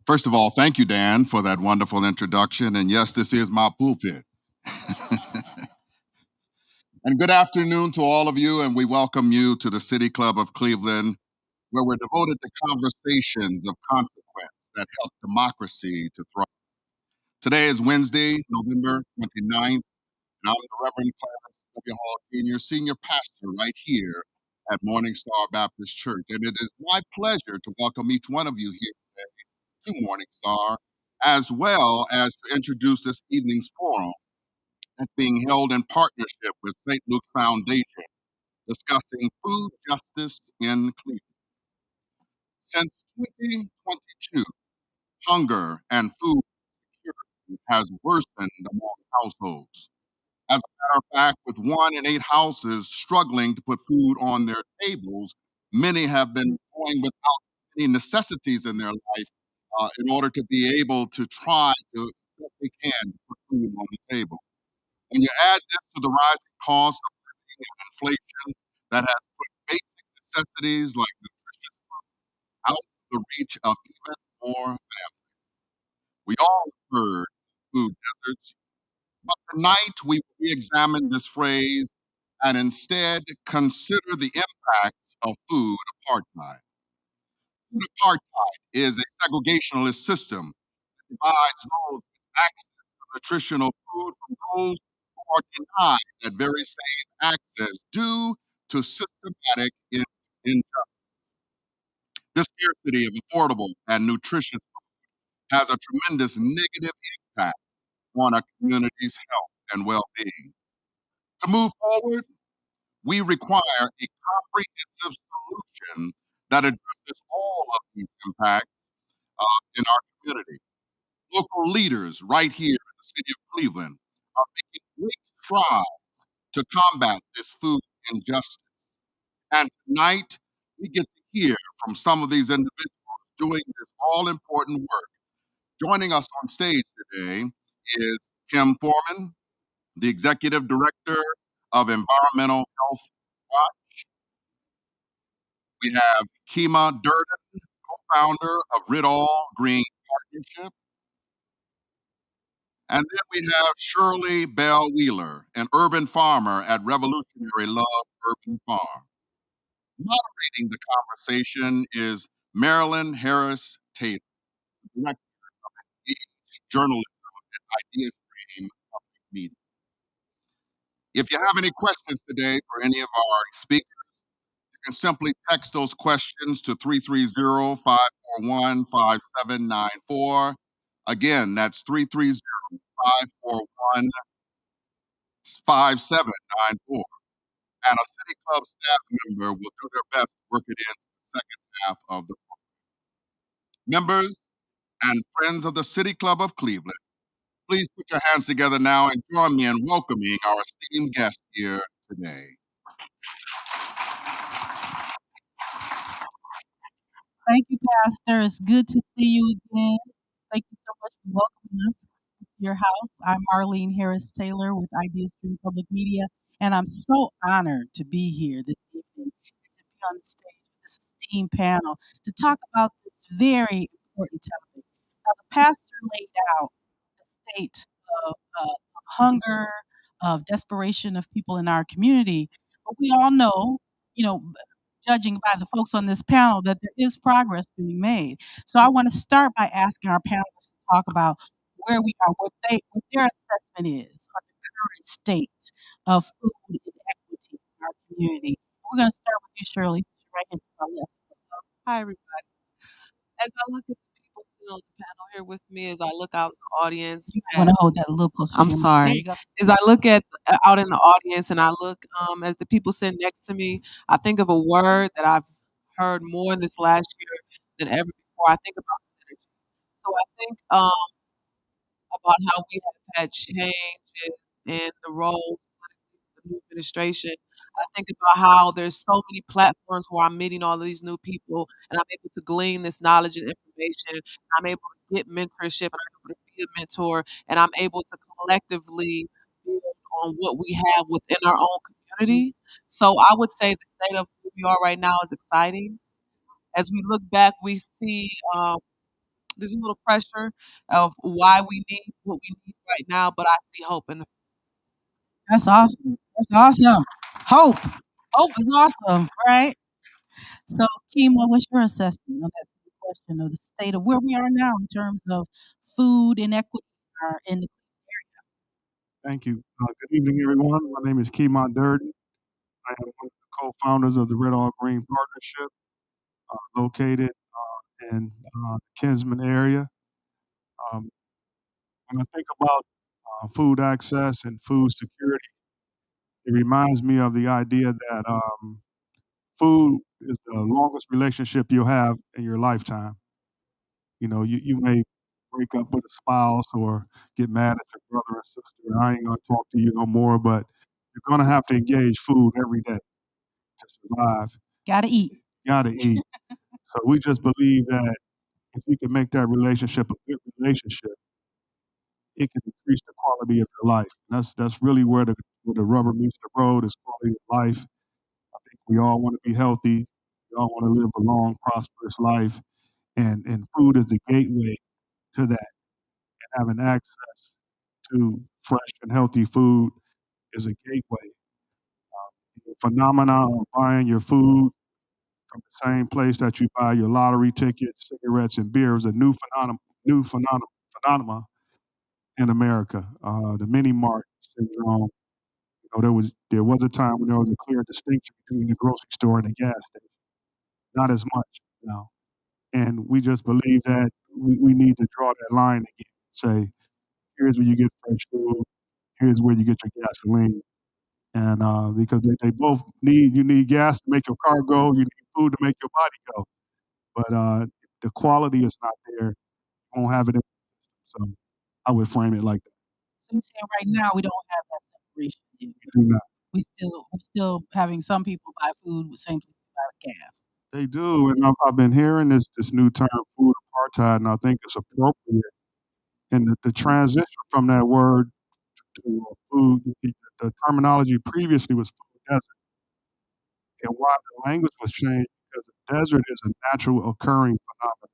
First of all, thank you, Dan, for that wonderful introduction. And yes, this is my pulpit. And good afternoon to all of you, and we welcome you to the City Club of Cleveland, where we're devoted to conversations of consequence that help democracy to thrive. Today is Wednesday, November 29th, and I'm the Reverend Clarence W. Hall Jr., Senior Pastor right here at Morning Star Baptist Church. And it is my pleasure to welcome each one of you here to Morning Star, as well as to introduce this evening's forum that's being held in partnership with St. Luke's Foundation, discussing food justice in Cleveland. Since 2022, hunger and food insecurity has worsened among households. As a matter of fact, with 1 in 8 houses struggling to put food on their tables, many have been going without any necessities in their life in order to be able to try to what they can to put food on the table. When you add this to the rising cost of living and inflation that has put basic necessities like nutritious out of the reach of even more families. We all heard food deserts, but tonight we re-examine this phrase and instead consider the impacts of food apartheid. Food apartheid is a segregationist system that divides those with access to nutritional food from those who are denied that very same access due to systematic injustice. This scarcity of affordable and nutritious food has a tremendous negative impact on our community's health and well-being. To move forward, we require a comprehensive solution that addresses all of these impacts in our community. Local leaders right here in the city of Cleveland are making great strides to combat this food injustice. And tonight, we get to hear from some of these individuals doing this all important work. Joining us on stage today is Kim Foreman, the Executive Director of Environmental Health Watch. We have Kima Durden, co-founder of Ridall Green Partnership. And then we have Shirley Bell Wheeler, an urban farmer at Revolutionary Love Urban Farm. Moderating the conversation is Marilyn Harris Taylor, Director of Engaged Journalism at Idea Stream Public Media. If you have any questions today for any of our speakers, you can simply text those questions to 330-541-5794. Again, that's 330-541-5794. And a City Club staff member will do their best to work it into the second half of the members and friends of the City Club of Cleveland. Please put your hands together now and join me in welcoming our esteemed guest here today. Thank you, Pastor. It's good to see you again. Thank you so much for welcoming us to your house. I'm Marlene Harris Taylor with Ideas Stream Public Media, and I'm so honored to be here this evening and to be on the stage with this esteemed panel to talk about this very important topic. Now, the pastor laid out the state of hunger, of desperation of people in our community, but we all know, you know, judging by the folks on this panel, that there is progress being made. So I want to start by asking our panelists to talk about where we are, what their assessment is on the current state of food inequity in our community. We're going to start with you, Shirley, since you're right here to my left. Hi, everybody. As I look at the people sitting on the panel here with me, as I look out in the audience, You want to hold that a little closer to I'm your mic. There sorry. you go. As I look at out in the audience, and I look as the people sitting next to me, I think of a word that I've heard more in this last year than ever before. I think about synergy. So I think about how we have had changes in the role of the new administration. I think about how there's so many platforms where I'm meeting all of these new people and I'm able to glean this knowledge and information. I'm able to get mentorship and I'm able to be a mentor and I'm able to collectively build on what we have within our own community. So I would say the state of where we are right now is exciting. As we look back, we see There's a little pressure of why we need what we need right now, but I see hope in the That's awesome. That's awesome. Hope. hope. That's awesome, right? So, Kima, what's your assessment on that question of the state of where we are now in terms of food inequity in the Thank you. Good evening, everyone. My name is Keymont Durden. I am one of the co-founders of the Red All Green Partnership, located in the Kinsman area. Um, when I think about food access and food security, it reminds me of the idea that food is the longest relationship you'll have in your lifetime. You know, you may break up with a spouse or get mad at your brother or sister. I ain't gonna talk to you no more, but you're gonna have to engage food every day to survive. gotta eat. Gotta eat. So we just believe that if you can make that relationship a good relationship, it can increase the quality of your life. That's really where the rubber meets the road is quality of life. I think we all want to be healthy. We all want to live a long, prosperous life, and food is the gateway to that. And having access to fresh and healthy food is a gateway. The phenomena of buying your food from the same place that you buy your lottery tickets, cigarettes, and beer is a new phenomenon in America. The mini mart syndrome. You know, there was a time when there was a clear distinction between the grocery store and the gas station. Not as much now, and we just believe that we need to draw that line again. Say, here's where you get fresh food. Here's where you get your gasoline. And because they both you need gas to make your car go, you need food to make your body go. But the quality is not there. You won't have it. So I would frame it like that. So you're saying right now we don't have that separation yet. You do not. We're still having some people buy food with same people buy gas. They do, and I've been hearing this new term, food apartheid, and I think it's appropriate. And the transition from that word to food, the terminology previously was food desert, and why the language was changed because a desert is a natural occurring phenomenon.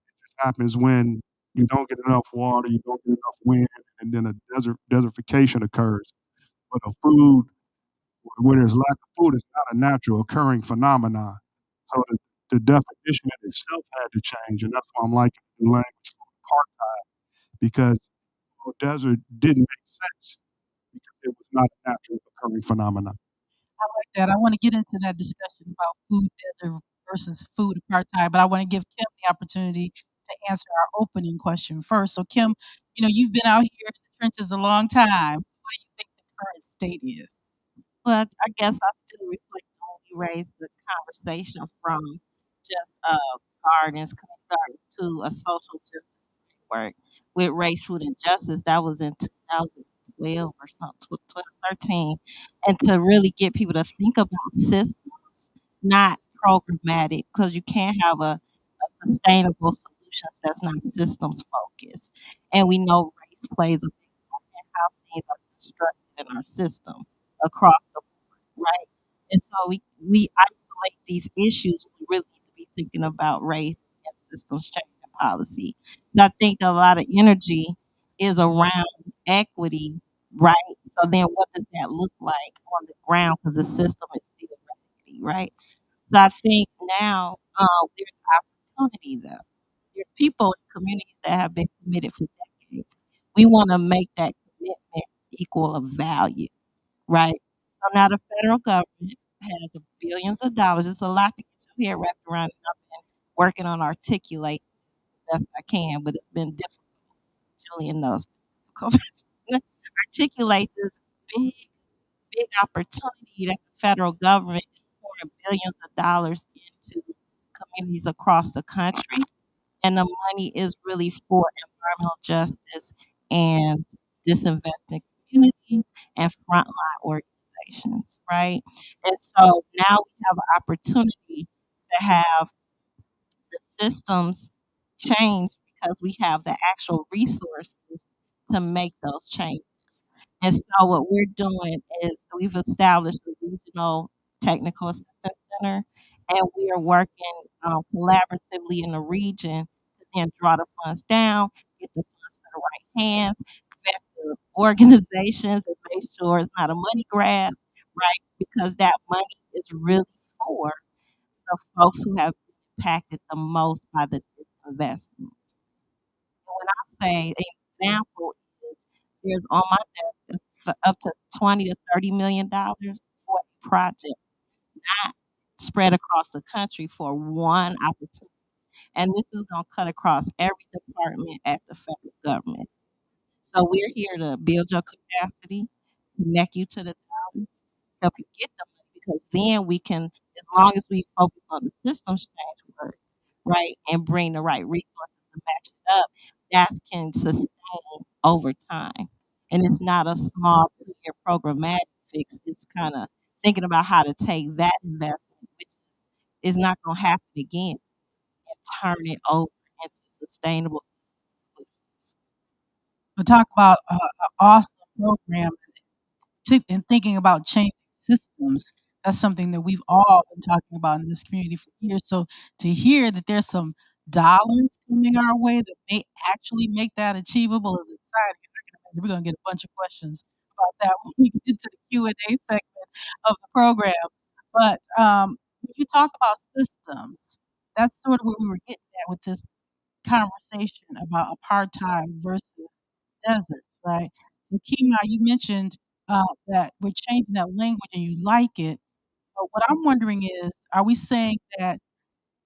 It happens when you don't get enough water, you don't get enough wind, and then a desertification occurs. But a food where there's lack of food is not a natural occurring phenomenon. So the definition in itself had to change, and that's why I'm liking the language for apartheid because a desert didn't make sense because it was not a natural occurring phenomenon. I like that. I want to get into that discussion about food desert versus food apartheid, but I want to give Kim the opportunity to answer our opening question first. So, Kim, you've been out here in the trenches a long time. What do you think the current state is? Well, I guess I still reflect on you raised the conversation from just gardens, community gardens to a social justice framework with race, food, and justice. That was in 2012 or something, 12, 13. And to really get people to think about systems, not programmatic, because you can't have a sustainable solutions that's not systems focused. And we know race plays a big part in how things are constructed in our system across the board, right? And so we isolate these issues. We really need to be thinking about race and systems change and policy. So I think a lot of energy is around equity, right? So then what does that look like on the ground? Because the system is still raggedy, right? So I think now there's opportunity though. There's people in communities that have been committed for decades. We want to make that commitment equal of value, right? So now the federal government has the billions of dollars. It's a lot to get your head wrapped around. And I've been working on articulate the best I can, but it's been difficult. Julian knows it's been difficult. Articulate this big big opportunity that the federal government is pouring billions of dollars into communities across the country. And the money is really for environmental justice and disinvesting communities and frontline organizations, right? And so now we have an opportunity to have the systems change because we have the actual resources to make those changes. And so what we're doing is we've established a regional technical assistance center, and we are working collaboratively in the region to then draw the funds down, get the funds to the right hands, vet the organizations, and make sure it's not a money grab, right? Because that money is really for the folks who have been impacted the most by the disinvestment. And when I say an example is there's on my desk up to 20 to $30 million for a project, not spread across the country for one opportunity. And this is going to cut across every department at the federal government. So we're here to build your capacity, connect you to the dollars, help you get the money because then we can, as long as we focus on the systems change work, right, and bring the right resources to match it up, that can sustain over time. And it's not a small 2 year programmatic fix. It's kind of thinking about how to take that investment, which is not going to happen again, and turn it over into sustainable solutions. But talk about an awesome program and thinking about changing systems. That's something that we've all been talking about in this community for years. So to hear that there's some dollars coming our way that may actually make that achievable is exciting. I can imagine we're gonna get a bunch of questions about that when we get to the Q&A segment of the program. But when you talk about systems, that's sort of what we were getting at with this conversation about apartheid versus deserts, right? So, Kima, you mentioned that we're changing that language and you like it. But what I'm wondering is, are we saying that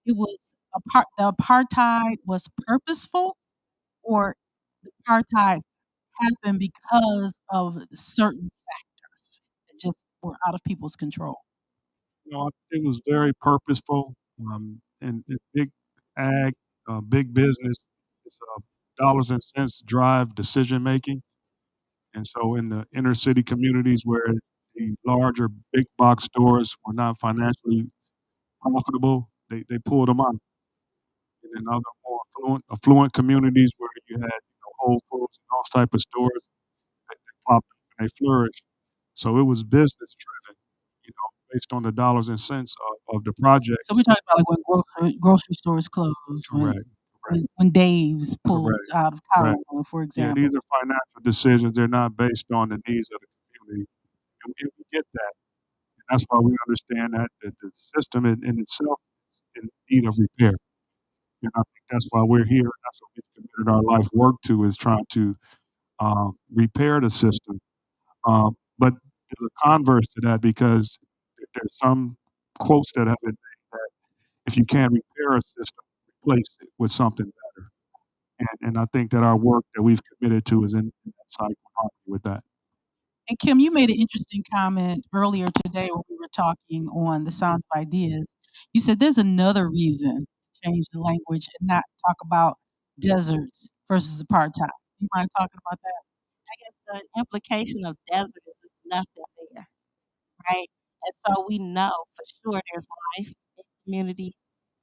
it was the apartheid was purposeful, or the apartheid happened because of certain factors that just were out of people's control? It was very purposeful, and big ag, big business, it's, dollars and cents drive decision making. And so in the inner city communities where the larger big box stores were not financially profitable, they pulled them out. And in other more affluent communities where you had Whole Foods and those type of stores, they popped up and they flourished. So it was business driven, based on the dollars and cents of the So we're projects. talking about like when grocery stores close, Correct, correct, when Dave's pulls correct, out of correct. Colorado, for Yeah, example. these are financial decisions. They're not based on the needs of the community. And we get that. And that's why we understand that the system in itself is in need of repair. And I think that's why we're here. And that's what we've committed our life work to is trying to repair the system. But there's a converse to that because there's some quotes that have been made that if you can't repair a system, replace it with something better. And I think that our work that we've committed to is in that cycle harmony with that. And Kim, you made an interesting comment earlier today when we were talking on the Sound of Ideas. You said there's another reason to change the language and not talk about deserts versus apartheid. You mind talking about that? I guess the implication of desert is there's nothing there, right? And so we know for sure there's life in community,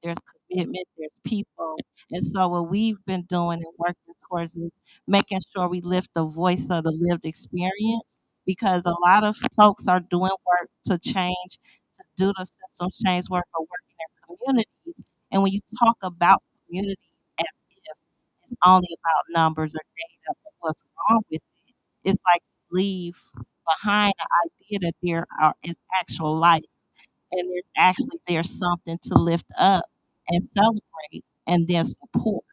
there's commitment, there's people. And so what we've been doing and working towards is making sure we lift the voice of the lived experience because a lot of folks are doing work to change, to do the system change work or work in their communities. And when you talk about communities as if it's only about numbers or data, but what's wrong with it, it's like leave behind the idea that is actual life and there's something to lift up and celebrate and then support,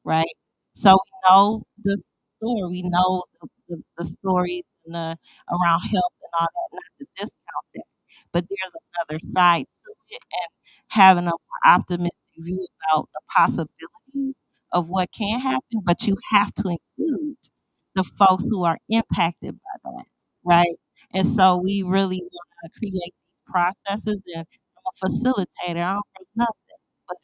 right? So we know the story, we know the stories and around health and all that, not to discount that, but there's another side to it, and having a more optimistic view about the possibilities of what can happen, but you have to include the folks who are impacted by that, right? And so we really want to create these processes, and I'm a facilitator. I don't know nothing, but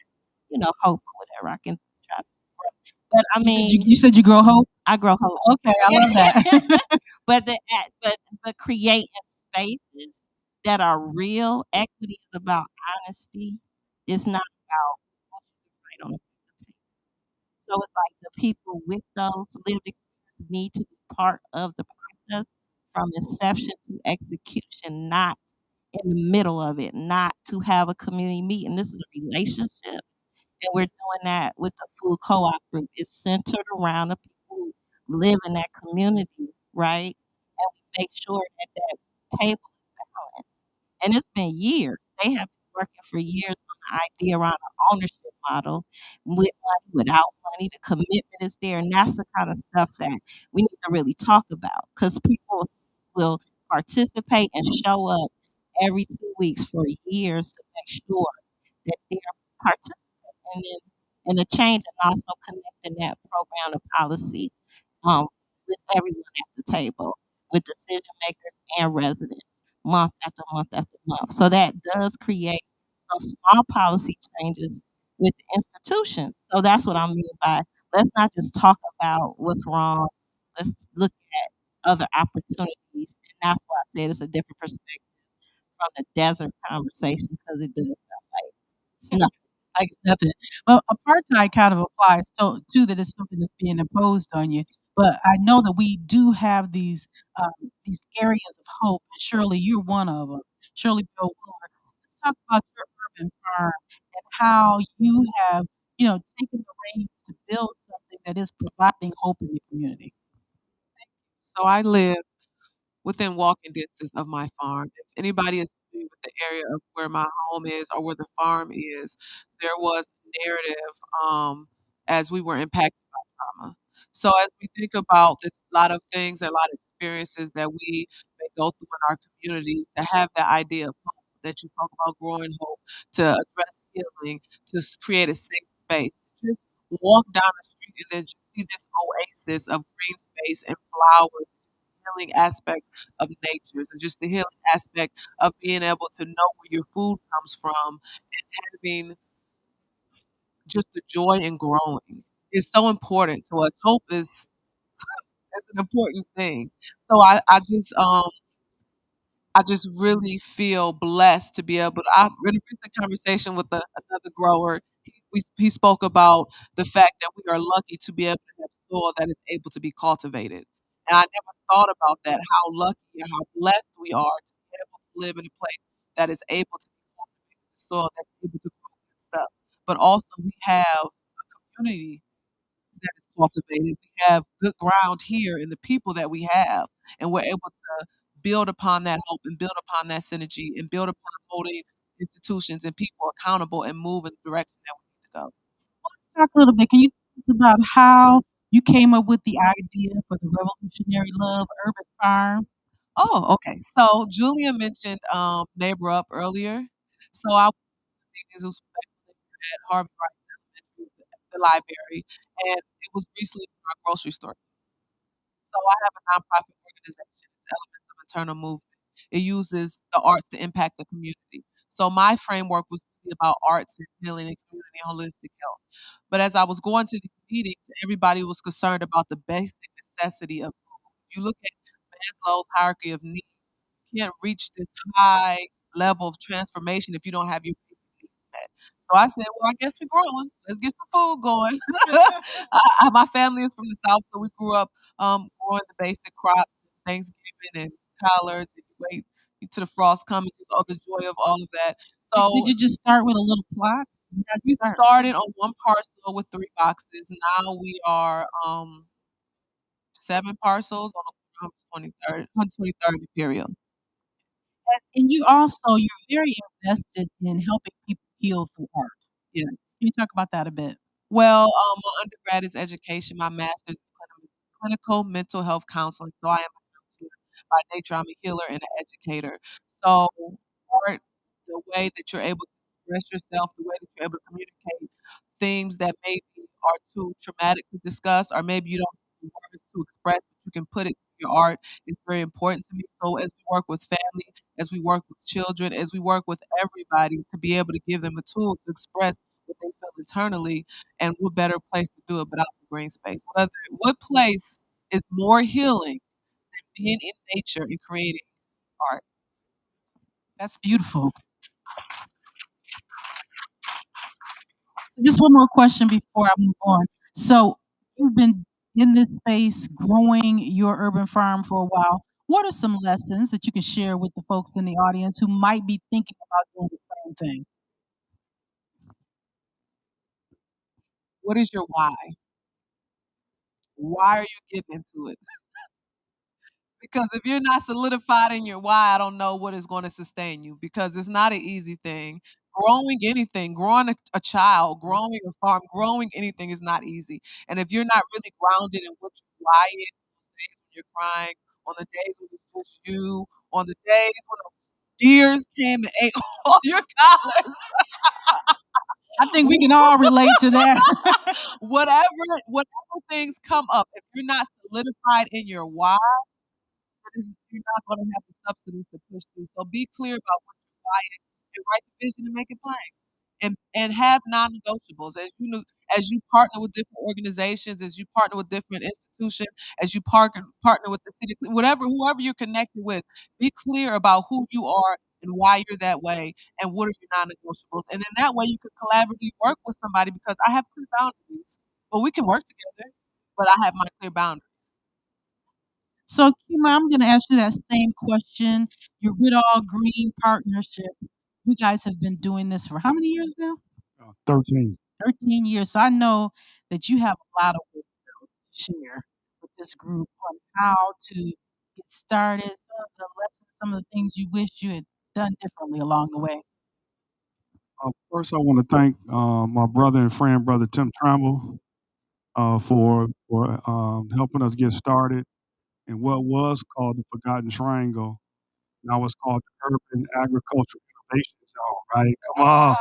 hope or whatever I can try to grow. But I mean, You said you grow hope. I grow hope. Okay, I love that. but but creating spaces that are real. Equity is about honesty. It's not about what you write on a piece of paper. So it's like the people with those lived experiences need to be part of the process from inception to execution, not in the middle of it, not to have a community meeting. This is a relationship. and we're doing that with the food co-op group. It's centered around the people who live in that community, right? And we make sure that that table is balanced. And it's been years. They have been working for years on the idea around an ownership model with money, without money. The commitment is there, and that's the kind of stuff that we need to really talk about because people will participate and show up every 2 weeks for years to make sure that they're participating in the change and also connecting that program to policy with everyone at the table, with decision makers and residents, month after month after month. So that does create some small policy changes with the institutions. So that's what I mean by let's not just talk about what's wrong. Let's look at other opportunities. And that's why I said it's a different perspective from the desert conversation because it does sound like it's nothing. Like it's nothing. Well, apartheid kind of applies to that it's something that's being imposed on you. But I know that we do have these areas of hope, and surely you're one of them. Shirley Bill Wheeler. Let's talk about your urban farm and how you have, taken the reins to build something that is providing hope in the community. So I live within walking distance of my farm. If anybody is familiar with the area of where my home is or where the farm is, there was a narrative as we were impacted by trauma. So as we think about this, a lot of things, a lot of experiences that we may go through in our communities, to have that idea of hope that you talk about, growing hope, to address healing, to create a safe space, to just walk down the street and then just see this oasis of green space and flowers, healing aspects of nature, and just the healing aspect of being able to know where your food comes from and having just the joy in growing is so important to us. Hope is an important thing. So I just really feel blessed to be able to. I in a recent conversation with another grower, he spoke about the fact that we are lucky to be able to have soil that is able to be cultivated. And I never thought about that, how lucky and how blessed we are to be able to live in a place that is able to be cultivated, soil that's able to grow good stuff. But also we have a community that is cultivated. We have good ground here in the people that we have, and we're able to build upon that hope and build upon that synergy and build upon holding institutions and people accountable and move in the direction that we need to go. Talk a little bit. Can you tell us about how you came up with the idea for the Revolutionary Love Urban Farm? Oh, okay. So Julia mentioned Neighbor Up earlier. So I was these was at Harvey Wright Elementary, the library, and it was recently in our grocery store. So I have a nonprofit organization, it's Elements of Internal Movement. It uses the arts to impact the community. So my framework was really about arts and healing and community and holistic health. But as I was going to these meetings, everybody was concerned about the basic necessity of food. If you look at Maslow's hierarchy of needs, can't reach this high level of transformation if you don't have your basic needs met. So I said, well, I guess we're growing. Let's get some food going. My family is from the South, so we grew up growing the basic crops, Thanksgiving and collards, and you wait till the frost comes, and just the joy of all of that. Did So you just start with a little plot? How'd you we start? started on one parcel with 3 boxes. Now we are 7 parcels on a 123rd Imperial. And you also you're very invested in helping people heal through art. Yeah. Can you talk about that a bit? Well, my undergrad is education. My master's is clinical mental health counseling. So I am a counselor by nature. I'm a healer and an educator. So art, the way that you're able to express yourself, the way that you're able to communicate things that maybe are too traumatic to discuss, or maybe you don't have the words to express, but you can put it in your art, is very important to me. So as we work with family, as we work with children, as we work with everybody to be able to give them a tool to express what they feel internally, and what better place to do it but out in green space? What place is more healing than being in nature and creating art? That's beautiful. So just one more question before I move on. So you've been in this space growing your urban farm for a while. What are some lessons that you can share with the folks in the audience who might be thinking about doing the same thing? What is your why? Why are you getting into it? Because if you're not solidified in your why, I don't know what is going to sustain you because it's not an easy thing. Growing anything, growing a child, growing a farm, growing anything is not easy. And if you're not really grounded in what your why is, on the days when you're crying, on the days when it's just you, on the days when the deers came and ate all your collards, I think we can all relate to that. whatever things come up, if you're not solidified in your why, you're not gonna have the substance to push through. So be clear about what your why is and write the vision and make it plain. And have non-negotiables as you partner with different organizations, as you partner with different institutions, as you partner with the city, whatever whoever you're connected with, be clear about who you are and why you're that way and what are your non-negotiables. And in that way you could collaboratively work with somebody because I have clear boundaries. But we can work together, but I have my clear boundaries. So, Kima, I'm going to ask you that same question. Your All Green Partnership. You guys have been doing this for how many years now? 13. 13 years. So I know that you have a lot of wisdom to share with this group on how to get started, some of the lessons, some of the things you wish you had done differently along the way. First, I want to thank my brother and friend, Brother Tim Tramble, for helping us get started in what was called the Forgotten Triangle. Now it's called the Urban Agricultural Innovation Zone, right? Come on.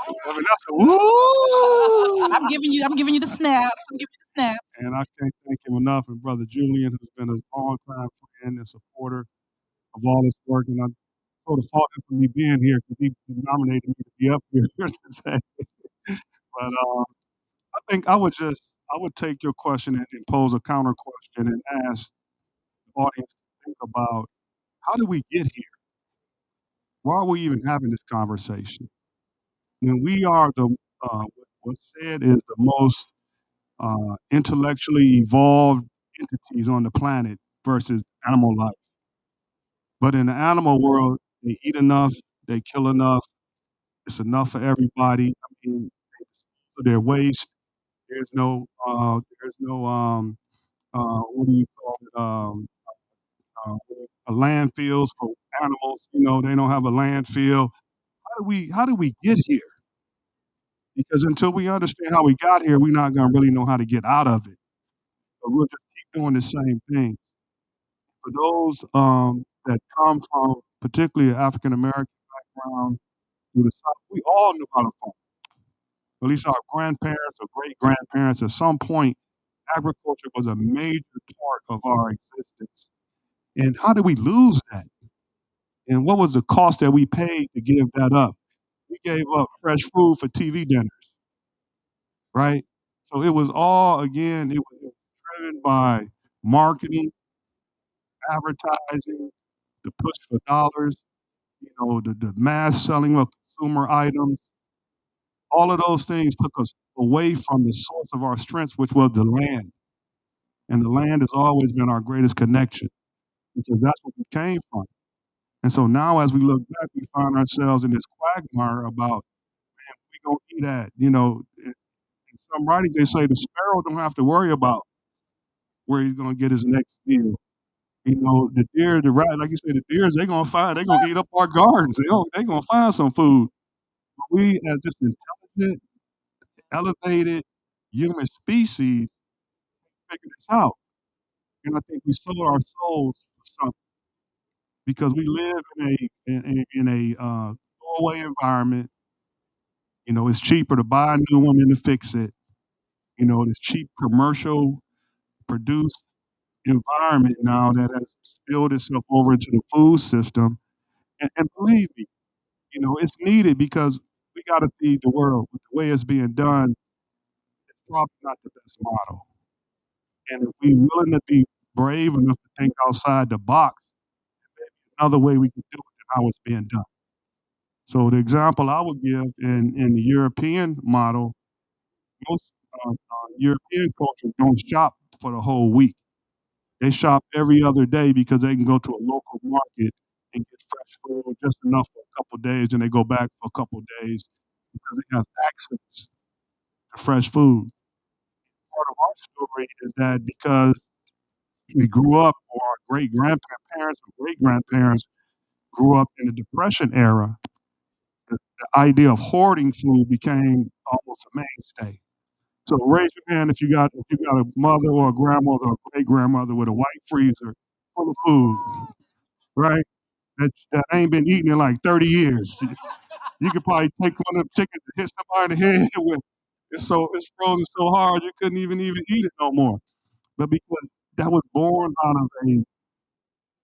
I mean, that's a woo! I'm giving you the snaps. I'm giving you the snaps. And I can't thank him enough. And Brother Julian, who's been a long-time friend and supporter of all this work. And I sort of fault him for me being here because he nominated me to be up here today. But I think I would take your question and pose a counter question and ask the audience to think about how did we get here? Why are we even having this conversation? When we are what's said is the most intellectually evolved entities on the planet versus animal life. But in the animal world, they eat enough, they kill enough, it's enough for everybody. I mean, they dispose of their waste. There's no what do you call it? Uh, landfills for animals. You know, they don't have a landfill. How do we get here? Because until we understand how we got here, we're not gonna really know how to get out of it. So we'll just keep doing the same thing. For those that come from particularly an African American background through the South, we all knew how to farm. At least our grandparents or great grandparents, at some point, agriculture was a major part of our existence. And how did we lose that? And what was the cost that we paid to give that up? We gave up fresh food for TV dinners, right? So it was all, again, it was driven by marketing, advertising, the push for dollars, the mass selling of consumer items. All of those things took us away from the source of our strength, which was the land. And the land has always been our greatest connection because that's what we came from. And so now, as we look back, we find ourselves in this quagmire about we gonna eat at. In some writings they say the sparrow don't have to worry about where he's gonna get his next meal. The deer, the rat, like you say, the deers they're gonna eat up our gardens. They gonna find some food. But we, as this intelligent, elevated human species, figured this out. And I think we sold our souls for something because we live in a throwaway environment. It's cheaper to buy a new one than to fix it. This cheap commercial produced environment now that has spilled itself over into the food system. And believe me, it's needed because we got to feed the world. But the way it's being done, it's probably not the best model. And if we're willing to be brave enough to think outside the box, another way we can do it than how it's being done. So the example I would give in the European model, most European cultures don't shop for the whole week. They shop every other day because they can go to a local market and get fresh food just enough for a couple of days, and they go back for a couple of days because they have access to fresh food. part of our story is that because we grew up, or our great grandparents or great grandparents grew up in the Depression era, the idea of hoarding food became almost a mainstay. So raise your hand if you got a mother or a grandmother or great grandmother with a white freezer full of food, right? That ain't been eaten in like 30 years. You could probably take one of them chickens and hit somebody in the head with it's frozen so hard you couldn't even eat it no more. But because that was born out of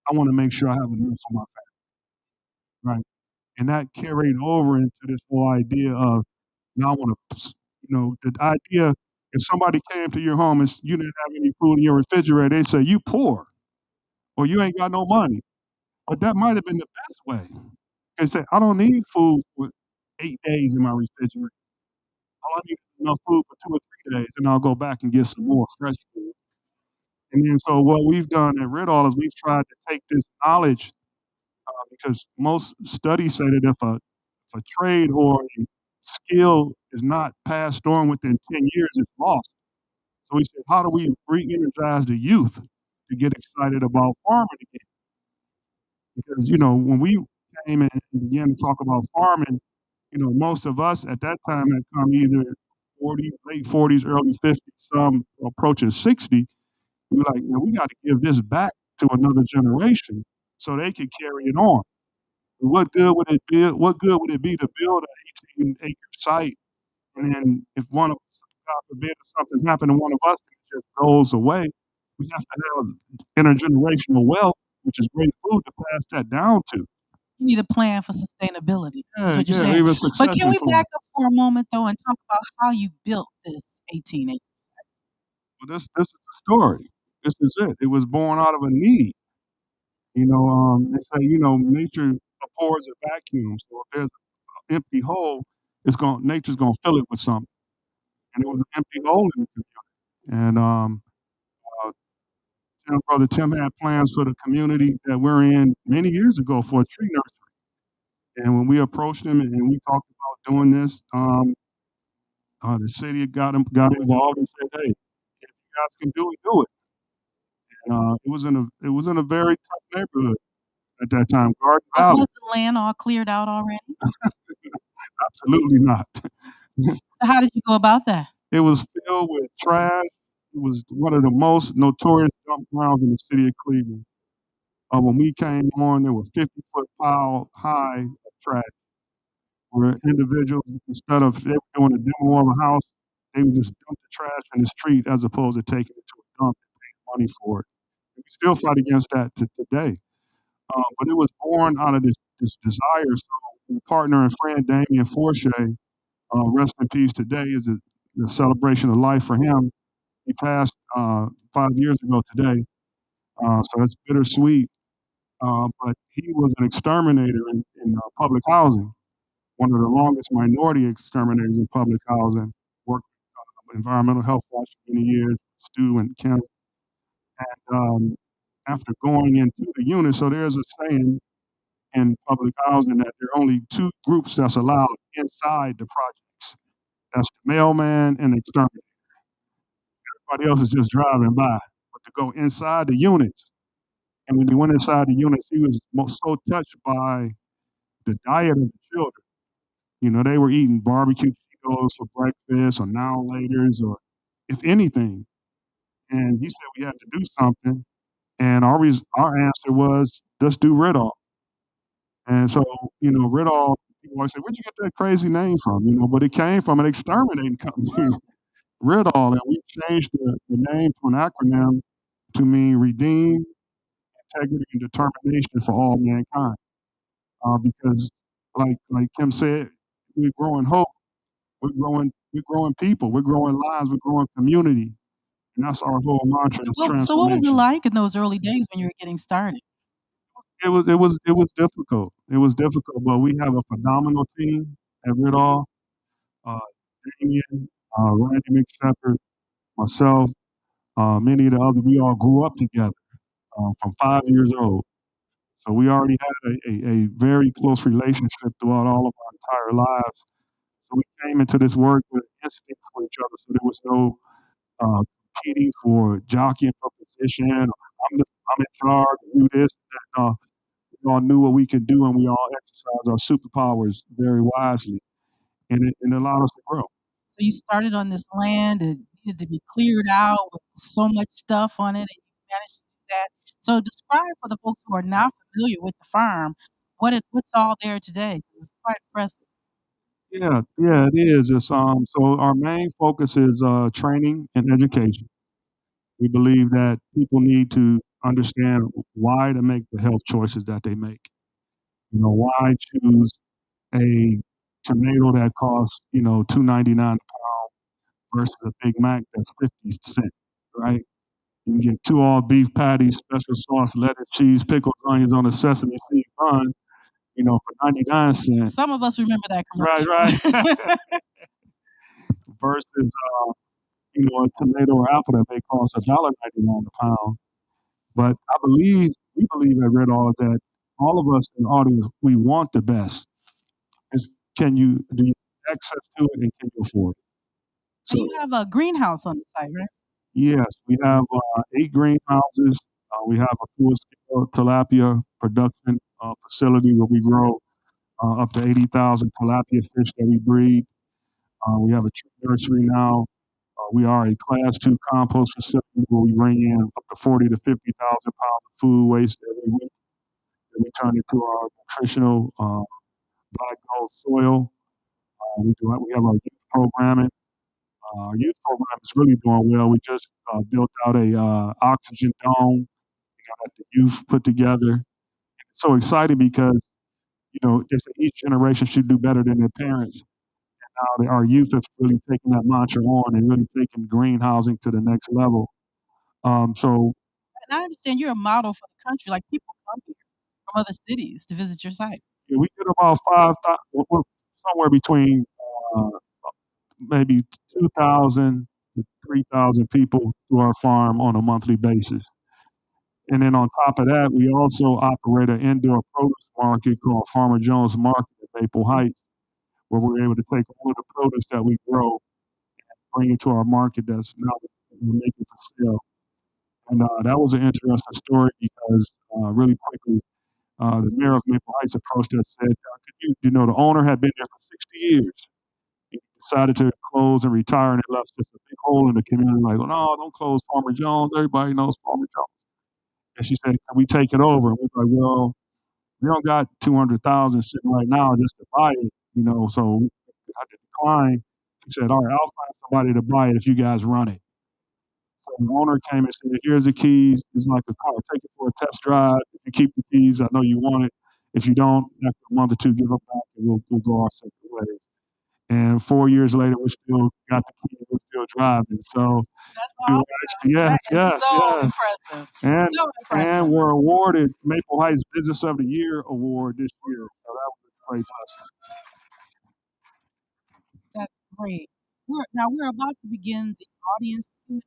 I want to make sure I have enough for my family, right? And that carried over into this whole idea of now I want to, the idea if somebody came to your home and you didn't have any food in your refrigerator, they say you poor or you ain't got no money. But that might have been the best way. They say I don't need food for 8 days in my refrigerator. All I need is enough food for 2 or 3 days, and I'll go back and get some more fresh food. And then so what we've done at Ritall is we've tried to take this knowledge because most studies say that if a trade or a skill is not passed on within 10 years, it's lost. So we said, how do we re-energize the youth to get excited about farming again? Because when we came in and began to talk about farming, most of us at that time had come either 40, late 40s, early 50s, some approaching 60. We were like, we got to give this back to another generation so they could carry it on. What good would it be? What good would it be to build an 18-acre site, and then if God forbid, if something happened to one of us, and it just goes away? We have to have intergenerational wealth, which is great food to pass that down to. You need a plan for sustainability, is Yeah, what you're yeah, saying. even But can succession we plan. back up for a moment, though, and talk about how you built this 18 acres? Well, this is the story. This is it. It was born out of a need. They say nature abhors a vacuum. So if there's an empty hole, nature's gonna fill it with something. And it was an empty hole in the community. And uh, Brother Tim had plans for the community that we're in many years ago for a tree nursery. And when we approached him and we talked about doing this, the city got involved and said, "Hey, if you guys can do it, do it." And it was in a very tough neighborhood at that time, Garden Was Valley. the land all cleared out already? Absolutely not. So how did you go about that? It was filled with trash. It was one of the most notorious dump grounds in the city of Cleveland. When we came on, there were 50-foot pile high of trash where individuals, instead of they were doing a demo of a house, they would just dump the trash in the street as opposed to taking it to a dump and paying money for it. And we still fight against that to today. But it was born out of this desire. So my partner and friend Damien Forche, rest in peace today, is the celebration of life for him. He passed 5 years ago today, so that's bittersweet. But he was an exterminator in public housing, one of the longest minority exterminators in public housing. Worked environmental health watch for many years, Stu and Kim. And after going into the unit, so there's a saying in public housing that there are only two groups that's allowed inside the projects. That's the mailman and the exterminator. Everybody else is just driving by. But to go inside the units, and when he went inside the units, he was so touched by the diet of the children. They were eating barbecue Cheetos for breakfast or now laters or if anything. And he said we had to do something. And our answer was, let's do Ritall. And so, Ritall, people always say, where'd you get that crazy name from? But it came from an exterminating company, Ritall. And we changed the name to an acronym to mean redeem, integrity, and determination for all mankind. Because like Kim said, we're growing hope, we're growing people, we're growing lives, we're growing community. And that's our whole mantra is So what was it transformation. like in those early days when you were getting started? It was difficult. It was difficult, but we have a phenomenal team at Ritall. Uh, Damien, Randy McShepard, myself, many of the others. We all grew up together from 5 years old. So we already had a very close relationship throughout all of our entire lives. So we came into this work with instinct for each other. So there was no competing for jockeying for position. I'm in charge. Do this. And, we all knew what we could do, and we all exercised our superpowers very wisely, and it allowed us to grow. So you started on this land, it needed to be cleared out with so much stuff on it, and you managed to do that. So describe for the folks who are not familiar with the farm, what's all there today? It's quite impressive. Yeah, yeah, it is. It's so our main focus is training and education. We believe that people need to understand why to make the health choices that they make. Why choose a tomato that costs, $2.99 versus a Big Mac that's 50 cents, right? You can get two all beef patties, special sauce, lettuce, cheese, pickles, onions on a sesame seed bun, for 99 cents. Some of us remember that Right, commercial. right. Versus, a tomato or apple that may cost $1.99 a pound. But we believe at Red All that all of us in the audience, we want the best. It's, do you have access to it and can you afford it? And So, you have a greenhouse on the site, right? yes, we have 8 greenhouses. We have a full-scale tilapia production facility where we grow up to 80,000 tilapia fish that we breed. We have a tree nursery now. We are a Class 2 compost facility where we bring in up to 40 to 50,000 pounds of food waste every week that we turn into our nutritional black gold soil. We have our youth programming. Our youth program is really doing well. We just built out a oxygen dome that the youth put together. It's so exciting because they say each generation should do better than their parents. Now our youth have really taken that mantra on and really taken greenhousing to the next level. So And I understand you're a model for the country, like, people come here from other cities to visit your site. yeah, we get about 5,000, somewhere between uh, maybe 2,000 to 3,000 people to our farm on a monthly basis. And then on top of that, we also operate an indoor produce market called Farmer Jones Market at Maple Heights, where we're able to take all of the produce that we grow, bring it to our market that's now we're making for sale. And that was an interesting story because really quickly, the mayor of Maple Heights approached us and said, the owner had been there for 60 years. He decided to close and retire, and it left just a big hole in the community. Like, well, no, don't close Farmer Jones. Everybody knows Farmer Jones. And she said, can we take it over? And we were like, well, we don't got 200,000 sitting right now just to buy it, so we had to decline. He said, all right, I'll find somebody to buy it if you guys run it. So the owner came and said, here's the keys. It's like a car. Take it for a test drive. If you keep the keys, I know you want it. If you don't, after a month or two, give them back and we'll go our separate ways. And 4 years later, we still got the keys. We're still driving. So That's we were awesome. actually, yes, That is yes, so yes. impressive. And So impressive. we're awarded Maple Heights Business of the Year award this year. So that was a great blessing. That's great. We're about to begin the audience Q&A.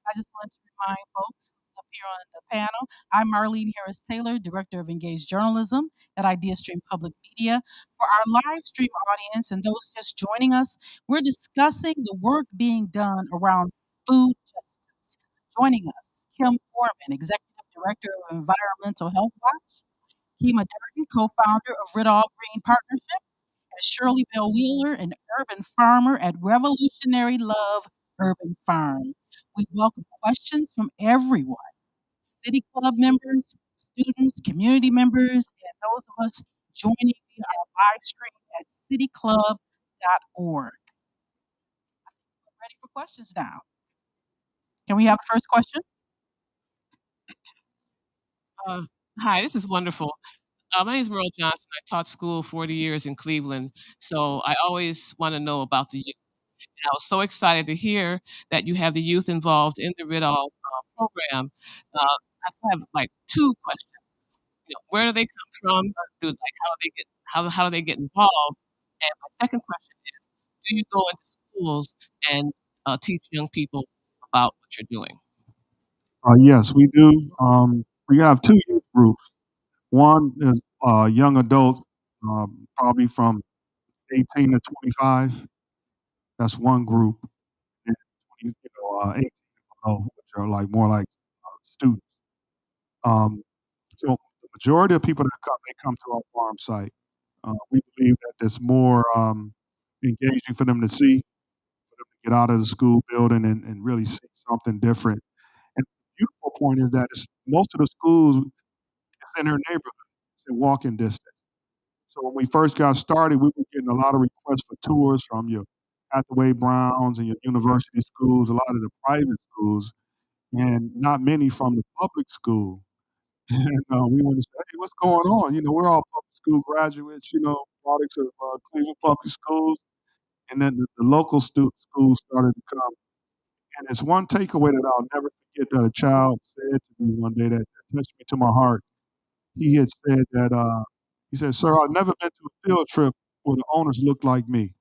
I just wanted to remind folks who's up here on the panel, I'm Marlene Harris Taylor, Director of Engaged Journalism at IdeaStream Public Media. For our live stream audience and those just joining us, we're discussing the work being done around food justice. Joining us, Kim Foreman, Executive Director of Environmental Health Watch, Kima Durden, co-founder of Ridall Green Partnership, and Shirley Bell Wheeler, an urban farmer at Revolutionary Love Urban Farm. We welcome questions from everyone, City Club members, students, community members, and those of us joining via our live stream at cityclub.org. We're ready for questions now. Can we have the first question? Uh, Hi, this is wonderful. My name is Merle Johnson. I taught school 40 years in Cleveland, so I always want to know about the youth. And I was so excited to hear that you have the youth involved in the Ridall program. I still have like two questions. Where do they come from? How do they get involved? And my second question is, do you go into schools and teach young people about what you're doing? Yes, we do. We have two youth groups. One is young adults, probably from 18 to 25. That's one group. And, 18 and below, which are like more like students. Um, so the majority of people that come, they come to our farm site. We believe that it's more engaging for them to see, for them to get out of the school building and really see something different. And the beautiful point is that most of the schools is in their neighborhood. It's in walking distance. So when we first got started, we were getting a lot of requests for tours from your Hathaway Browns and your university schools, a lot of the private schools, and not many from the public school. And we wanted to say, hey, what's going on? We're all public school graduates, products of Cleveland Public Schools. And then the local schools started to come. And it's one takeaway that I'll never forget that a child said to me one day that touched me to my heart. He had said that, he said, sir, I've never been to a field trip where the owners looked like me.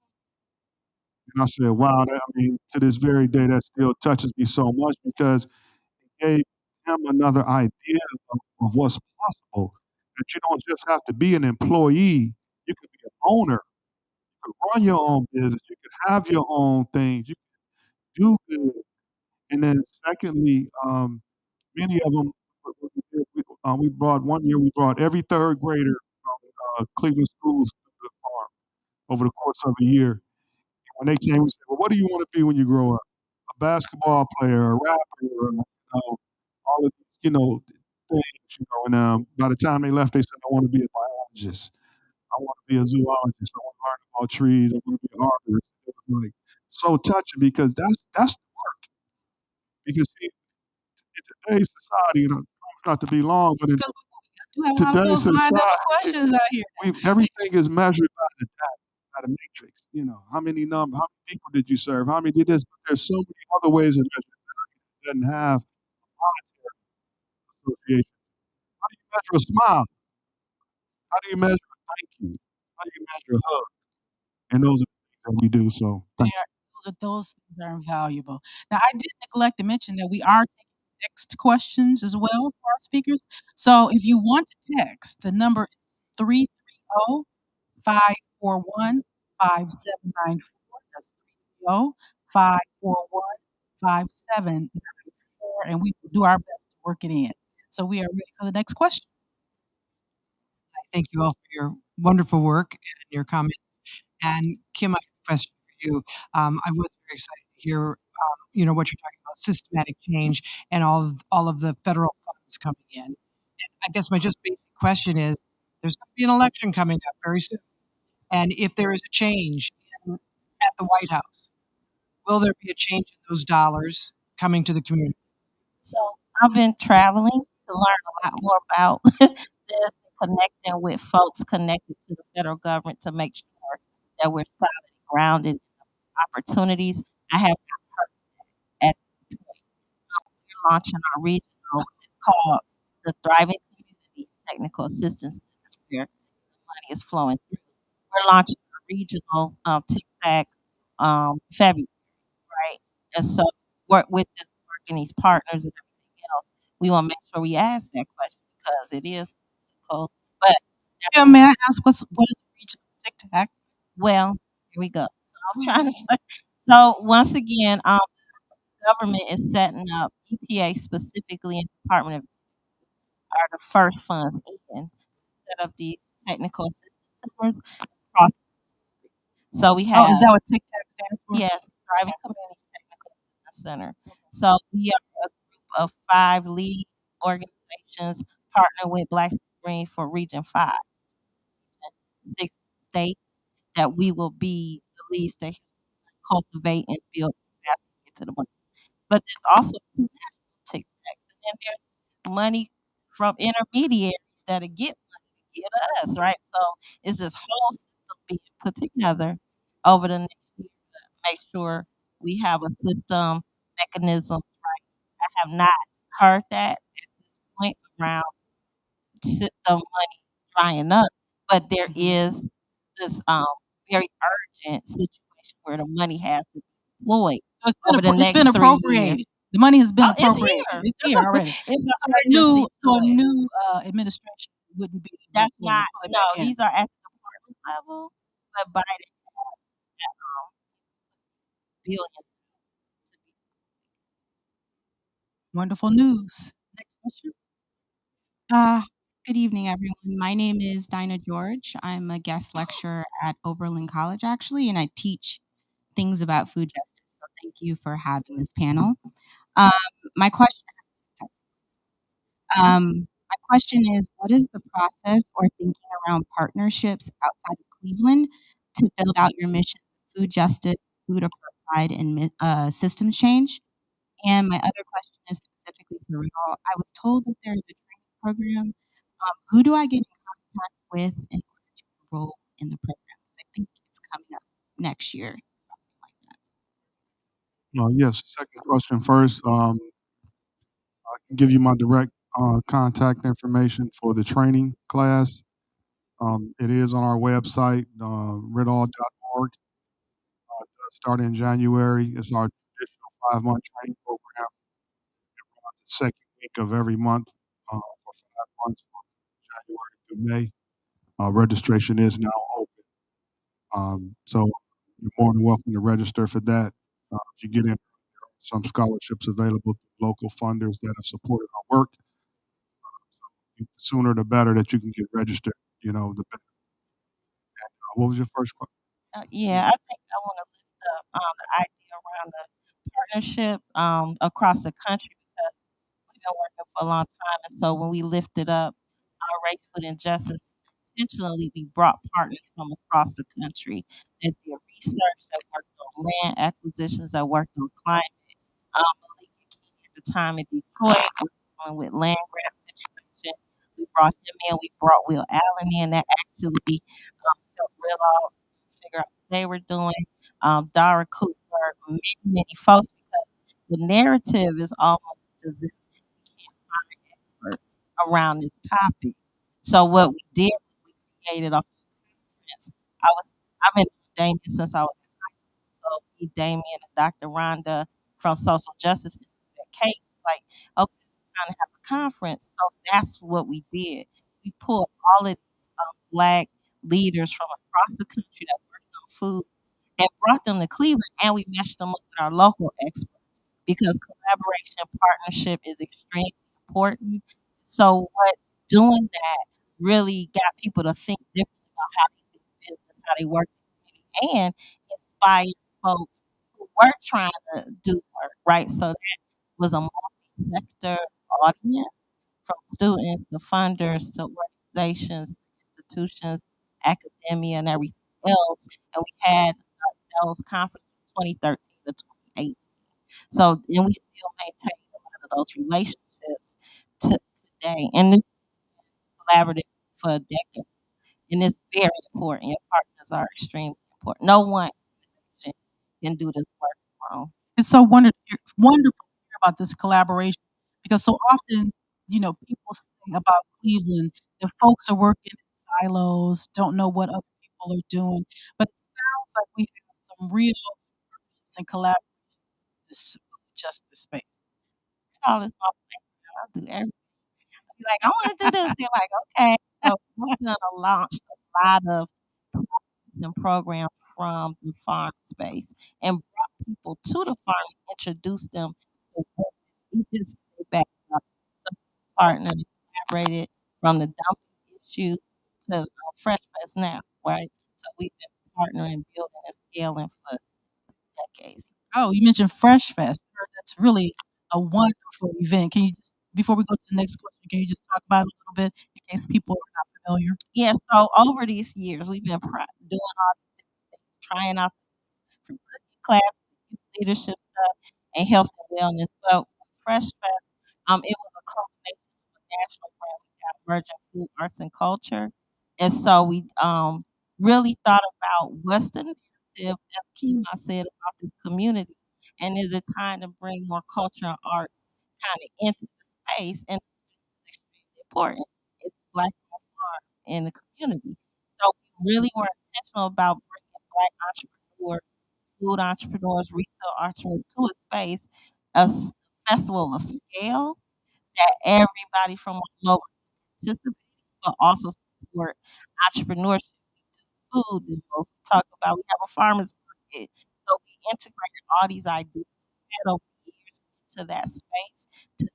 And I said, wow, to this very day, that still touches me so much because it gave him another idea of what's possible. That you don't just have to be an employee, you could be an owner, you could run your own business, you could have your own things, you can do good. And then secondly, many of them, we brought one year, we brought every third grader from Cleveland schools to the farm over the course of a year. When they came, we said, well, what do you want to be when you grow up? A basketball player, a rapper, all of these, things, and by the time they left, they said, I want to be a biologist. I want to be a zoologist. I want to learn about trees. I want to be an arborist. It was like so touching because that's because see, in today's society, not to be long, but in Because we do have a lot of today's those lined up society, questions out here. everything is measured by the data, by the matrix. How many people did you serve? How many did this? But there's so many other ways of measuring it. It doesn't have monetary association. How do you measure a smile? How do you measure a thank you? How do you measure a hug? And those are the things that we do. So They thank are those things are invaluable. Now, I did neglect to mention that we are taking text questions as well for our speakers. So if you want to text, the number is 330-541-5794. That's 330-541-5794, and we will do our best to work it in. So we are ready for the next question. Thank you all for your wonderful work and your comments. And Kim, I have a question for you. I was very excited to hear, what you're talking about, systematic change and all of the federal funds coming in. I guess my just basic question is, there's going to be an election coming up very soon, and if there is a change at the White House, will there be a change in those dollars coming to the community? So I've been traveling to learn a lot more about this, connecting with folks connected to the federal government to make sure that we're solid and grounded in opportunities. I have at this point, we're launching our regional. It's called the Thriving Communities Technical Assistance Centers, where the money is flowing through. We're launching a regional TIC February, right? And so work with this work and these partners and everything else. We want to make sure we ask that question because it is political. But Kim, may I ask what is regional tic tac? well, here we go. So I'm trying to. So once again, government is setting up EPA specifically and Department of are the first funds in to set up these technical assistance centers across. So we Oh, is have that what tic tac stands for? yes, Thriving Communities Technical Assistance Center. So we are a group of 5 lead organizations partner with Black Green for Region 5, 6 states that we will be the leads to cultivate and build capacity to get to the money. But there's also 2 national tic tacs, and then there's money from intermediaries that'll get money to get us, right? So it's this whole system being put together over the next year to make sure we have a system, mechanism. I have not heard that at this point around the money drying up, but there is this very urgent situation where the money has to be deployed So over the it's been next 3 appropriated. years. The money has been Oh, it's appropriated. here. It's here already. It's So an a urgency new to it. administration wouldn't be able That's to not pull it no, back in. these are at the department level, but Biden had billions to be. Wonderful news. Next question. Uh, Good evening, everyone. My name is Dinah George. I'm a guest lecturer at Oberlin College, actually, and I teach things about food justice. So thank you for having this panel. Um, my question, my question is, what is the process or thinking around partnerships outside of Cleveland to build out your mission, food justice, food apartheid, and systems change? And my other question is specifically for Real. I was told that there's a training program. Who do I get in contact with in order to enroll in the program? 'Cause I think it's coming up next year, something like that. Yes, second question first. I can give you my direct contact information for the training class. It is on our website, ridall.org. Does start in January. It's our traditional 5 month training program. Runs the second week of every month for 5 months from January through May. Registration is now open. So you're more than welcome to register for that. If you get in, there are some scholarships available to local funders that have supported our work. So the sooner the better that you can get registered, the better. What was your first question? Yeah, I think I want to lift up the idea around the partnership across the country because we've been working for a long time. And so when we lifted up our race, food, and justice, intentionally we brought partners from across the country that did research, that worked on land acquisitions, that worked on climate. Malika King at the time in Detroit was dealing with land grab situation. We brought him in. We brought Will Allen in. That actually helped Real out figure out what they were doing. Dara Cooper, many folks, because the narrative is almost as if we can't find experts around this topic. So what we did was we created a conference. I've been with Damien since I was in high school. So me, Damien, and Dr. Rhonda from Social Justice Institute at Kate was like, okay, we're trying to have a conference. So that's what we did. We pulled all of these black leaders from across the country that worked on food and brought them to Cleveland, and we matched them up with our local experts because collaboration, partnership is extremely important. So what doing that really got people to think differently about how they do business, how they work in the community, and inspired folks who were trying to do work, right? So that was a multi-sector audience from students to funders to organizations, institutions, academia, and everything else. And we had those conferences from 2013 to 2018. So, and we still maintain a lot of those relationships to today. And it's collaborative for a decade. And it's very important. Your partners are extremely important. No one can do this work alone. It's so wonderful to hear about this collaboration because so often, people say about Cleveland that folks are working in silos, don't know what other people are doing. But it sounds like we have some real partnerships and collaboration in this food justice space. All this my plan. I'll do everything. Be like, I want to do this. They're like, okay. So we're gonna launch a lot of and programs from the farm space and brought people to the farm and introduced them to what we just back up. So partner collaborated from the dumping issue to Fresh Fest now, right? So we've been partnering, building, and scaling for decades. Oh, you mentioned Fresh Fest. That's really a wonderful event. Can you just, before we go to the next question, can you just talk about it a little bit in case people are not familiar? Yeah, so over these years, we've been doing all these different things, trying out from cooking classes, youth leadership stuff, and health and wellness. But Fresh Fest, it was a culmination of a national brand. We got emerging food, arts, and culture. And so we really thought about what's the narrative, as Kima said, about this community. And is it time to bring more culture and art kind of into the space? And it's extremely important. It's Black farm in the community. So we really were intentional about bringing Black entrepreneurs, food entrepreneurs, retail entrepreneurs to a space, festival of scale that everybody from all over participate, but also support entrepreneurship. We do food demos. We talk about we have a farmers market. So we integrated all these ideas we had over the years into that space to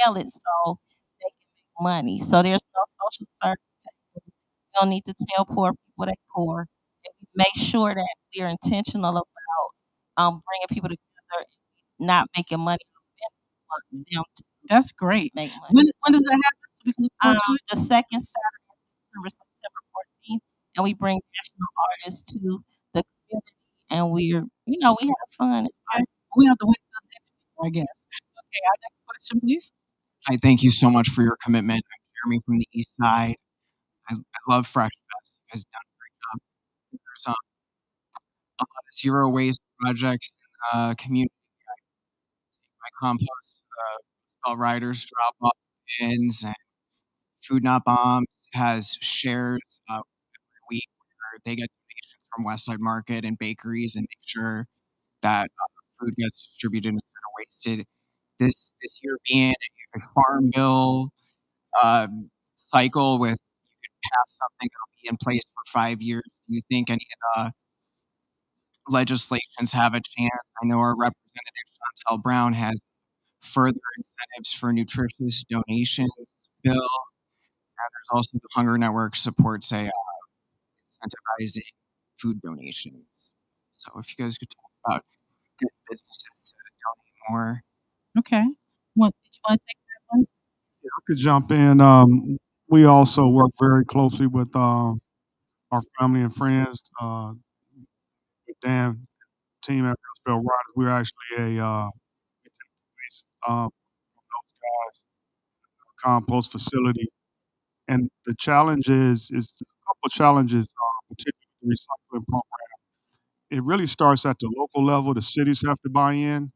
scale it so they can make money. So there's no social service tables. We don't need to tell poor people they're poor. And we make sure that we are intentional about bringing people together and not making money on them to That's great. make money. When does that happen so we can look forward to it? The second Saturday of September 14th, and we bring national artists to the community, and we have fun. Okay. We have to wait till next year, I guess. Okay, our next question, please. Hi, thank you so much for your commitment. I'm Jeremy from the East Side. I love Fresh Fest. You guys have done a great job. There's a lot of zero waste projects in the community. My compost, spell riders drop off bins, and Food Not Bombs has shares every week where they get donations from Westside Market and bakeries and make sure that food gets distributed instead of wasted. This year being a farm bill cycle with pass something that'll be in place for 5 years. Do you think any of the legislations have a chance? I know our representative Chantel Brown has further incentives for nutritious donations bill. And there's also the Hunger Network supports a incentivizing food donations. So if you guys could talk about getting businesses to donate more. Okay. Did you want to take that one? Yeah, I could jump in. We also work very closely with our family and friends. With Dan team at Roosevelt Riders, we're actually we take waste from those guys compost facility. And the challenge is a couple of challenges, particularly the recycling program. It really starts at the local level. The cities have to buy in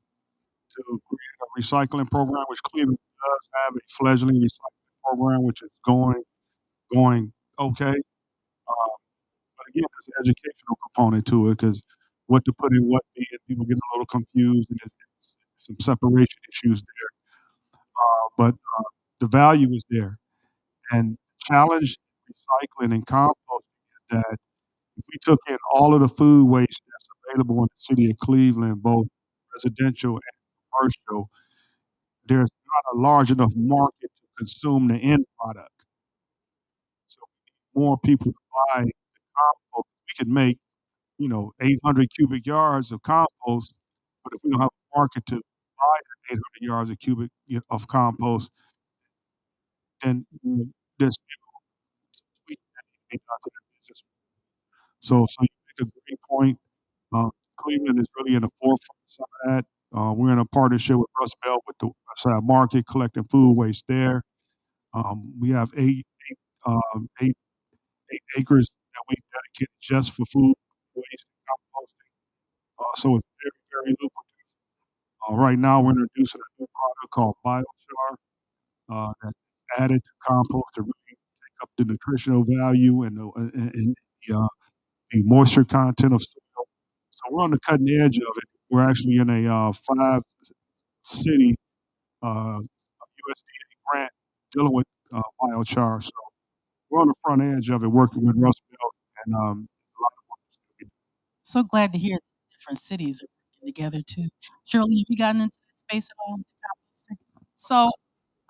to create a recycling program, which Cleveland does have a fledgling recycling program, which is going okay. But again, there's an educational component to it because what to put in what bin, people get a little confused, and there's some separation issues there. But the value is there. And challenge recycling and composting is that if we took in all of the food waste that's available in the city of Cleveland, both residential and commercial, there's not a large enough market to consume the end product. So we need more people to buy the compost. We could make 800 cubic yards of compost, but if we don't have a market to buy the 800 yards of of compost, then there's tweaks that need to be done to the business. So you make a great point. Uh, Cleveland is really in the forefront of some of that. We're in a partnership with Rust Belt with the Westside Market, collecting food waste there. We have um, eight, 8 acres that we dedicated just for food waste and composting. So it's very, very lucrative. Right now, we're introducing a new product called biochar that's added to compost to really take up the nutritional value the moisture content of soil. So we're on the cutting edge of it. We're actually in a 5-city USDA grant dealing with biochar. So we're on the front edge of it, working with Rust Belt, and a lot of work is going to be So glad to hear that different cities are working together too. Shirley, have you gotten into that space at all with the composting? So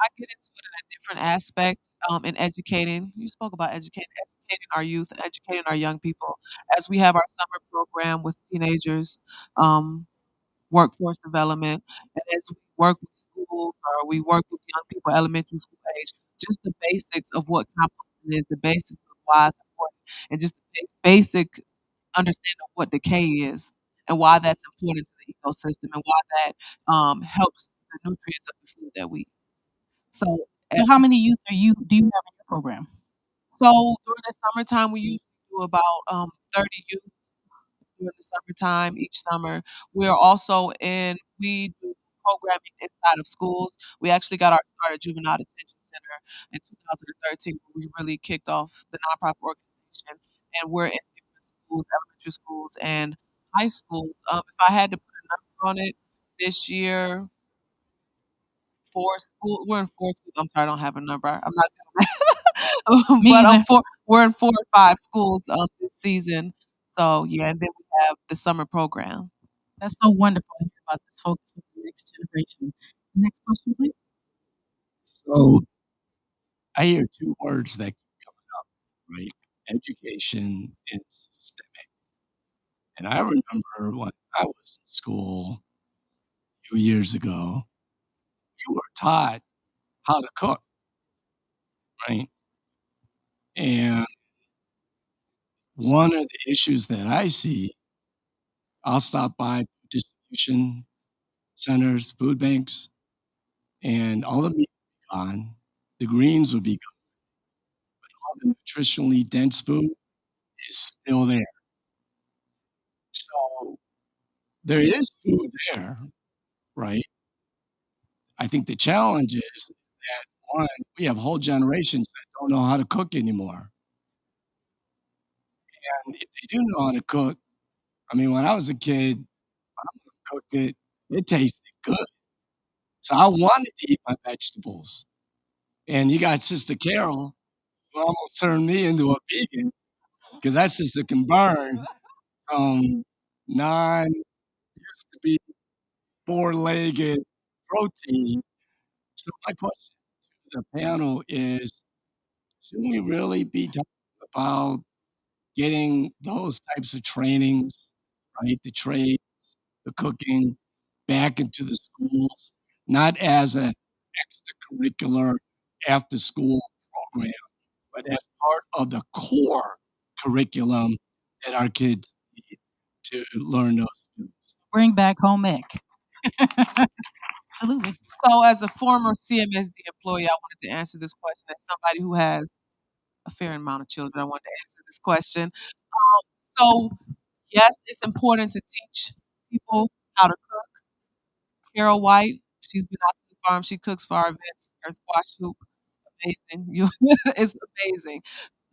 I get into it in a different aspect, in educating. You spoke about educating our youth, educating our young people. As we have our summer program with teenagers, um, workforce development, and as we work with schools or we work with young people, elementary school age, just the basics of what composting is, the basics of why it's important, and just the basic understanding of what decay is and why that's important to the ecosystem and why that helps the nutrients of the food that we eat. So, So how many youth do you have in your program? so during the summertime, we usually do about 30 youth during the summertime each summer. We're also we do programming inside of schools. We actually got our start at Juvenile Detention Center in 2013 when we really kicked off the nonprofit organization. And we're in different schools, elementary schools and high schools. If I had to put a number on it, this year, we're in 4 schools. I'm sorry, I don't have a number. I'm not Me but either. we're in 4 or 5 schools this season. So yeah, and then we have the summer program. That's so wonderful to hear about this focus on the next generation. Next question, please. So I hear two words that keep coming up, right? Education and systemic. And I remember when I was in school a few years ago, you were taught how to cook, right? And one of the issues that I see, I'll stop by distribution centers, food banks, and all the meat would be gone. The greens would be gone. All the nutritionally dense food is still there. So there is food there, right? I think the challenge is that one, we have whole generations that don't know how to cook anymore. And if they do know how to cook, I mean, when I was a kid, my mom cooked it, it tasted good. So I wanted to eat my vegetables. And you got Sister Carol, who almost turned me into a vegan because that sister can burn from non used to be four-legged protein. So my question to the panel is, shouldn't we really be talking about getting those types of trainings, right? The trades, the cooking back into the schools, not as an extracurricular after school program, but as part of the core curriculum that our kids need to learn those skills. Bring back home ec. Absolutely. So, as a former CMSD employee, I wanted to answer this question. As somebody who has a fair amount of children, I wanted to answer this question. So, yes, it's important to teach people how to cook. Carol White, she's been out to the farm. She cooks for our events. Her squash soup, amazing. It's amazing.